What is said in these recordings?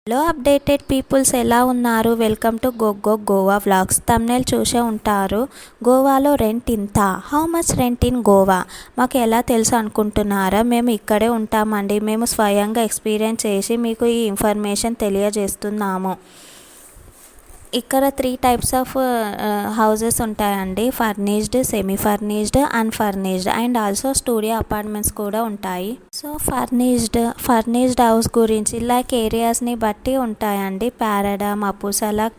Hello updated peoples ఎలా ఉన్నారు? Welcome to Goa vlogs. Thumbnail చూసే ఉంటారు. గోవాలో రెంట్ ఇంత, how much rent in Goa? మాకు ఎలా తెలుసు అనుకుంటున్నారా? మేము ఇక్కడే ఉంటామండి. మేము స్వయంగా ఎక్స్పీరియన్స్ చేసి మీకు ఈ ఇన్ఫర్మేషన్ తెలియజేస్తున్నాము. ఇక్కడ 3 టైప్స్ ఆఫ్ హౌసెస్ ఉంటాయండి. Furnished, semi furnished, unfurnished and also studio apartments కూడా ఉంటాయి. సో ఫర్నిష్డ్ హౌస్ గురించి లైక్ ఏరియాస్ని బట్టి ఉంటాయండి. పారాడమ్, అపుసలక్,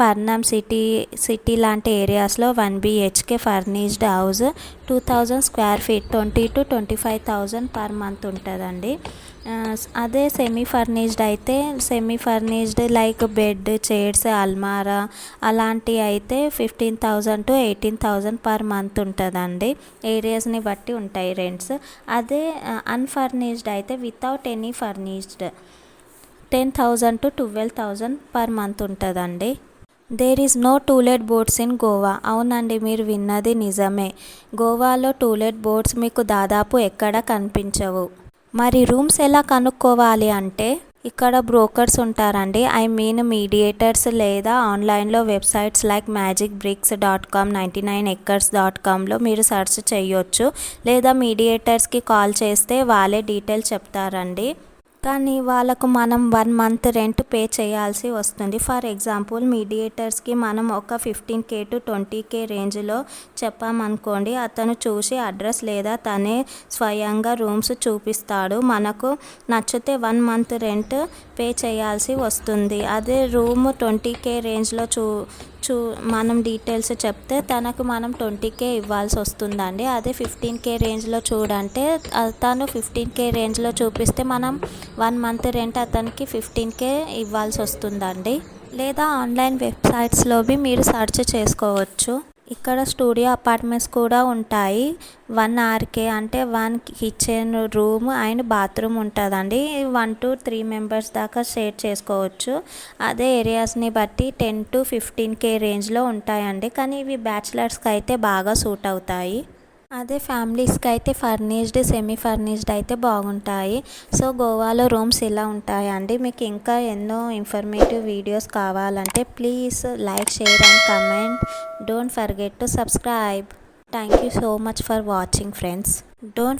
పర్నం సిటీ లాంటి ఏరియాస్లో 1 BHK furnished house 2000 square feet 20 to 25,000 per month ఉంటుందండి. అదే semi furnished like bed, chairs, అల్మారా అలాంటివి అయితే 15,000 to 18,000 పర్ మంత్ ఉంటుందండి. ఏరియాస్ని బట్టి ఉంటాయి రెంట్స్. అదే అన్ఫర్నిష్డ్ అయితే without any furnished 10,000 to 12,000 per month ఉంటుందండి. There is no to let boards in Goa. అవునండి, మీరు విన్నది నిజమే. గోవాలో టూలెట్ బోర్డ్స్ మీకు దాదాపు ఎక్కడ కనిపించవు. మరి రూమ్స్ ఎలా కనుక్కోవాలి అంటే ఇక్కడ బ్రోకర్స్ ఉంటారండి. మీడియేటర్స్ లేదా ఆన్లైన్లో వెబ్సైట్స్ లైక్ magicbricks.com, 99acres.comలో మీరు సెర్చ్ చేయొచ్చు. లేదా మీడియేటర్స్కి కాల్ చేస్తే వాళ్ళే డీటెయిల్స్ చెప్తారండి. కానీ వాళ్ళకు మనం 1 month రెంట్ పే చేయాల్సి వస్తుంది. ఫర్ ఎగ్జాంపుల్ మీడియేటర్స్కి మనం ఒక 15K to 20K రేంజ్లో చెప్పామనుకోండి, అతను చూసి అడ్రస్ లేదా తనే స్వయంగా రూమ్స్ చూపిస్తాడు. మనకు నచ్చితే 1 month రెంట్ పే చేయాల్సి వస్తుంది. అదే రూమ్ 20K రేంజ్లో మనం డీటెయిల్స్ చెప్తే తనకు మనం 20K ఇవ్వాల్సి వస్తుందండి. అదే 15K రేంజ్లో చూడంటే తను 15K రేంజ్లో చూపిస్తే మనం 1 month రెంట్ అతనికి 15K ఇవ్వాల్సి వస్తుందండి. లేదా ఆన్లైన్ వెబ్సైట్స్లోవి మీరు సెర్చ్ చేసుకోవచ్చు. ఇక్కడ స్టూడియో అపార్ట్మెంట్స్ కూడా ఉంటాయి. 1 RK అంటే 1 కిచెన్, రూమ్ అండ్ బాత్రూమ్ ఉంటుందండి. 1 to 3 members దాకా షేర్ చేసుకోవచ్చు. అదే ఏరియాస్ని బట్టి 10 to 15K రేంజ్లో ఉంటాయండి. కానీ ఇవి బ్యాచిలర్స్కి అయితే బాగా సూట్ అవుతాయి. అదే ఫ్యామిలీస్కి అయితే ఫర్నిష్డ్, సెమీ ఫర్నిష్డ్ అయితే బాగుంటాయి. సో గోవాలో రూమ్స్ ఇలా ఉంటాయండి. మీకు ఇంకా ఎన్నో ఇన్ఫర్మేటివ్ వీడియోస్ కావాలంటే please like, share and comment. Don't forget to subscribe. Thank you so much for watching friends. Don't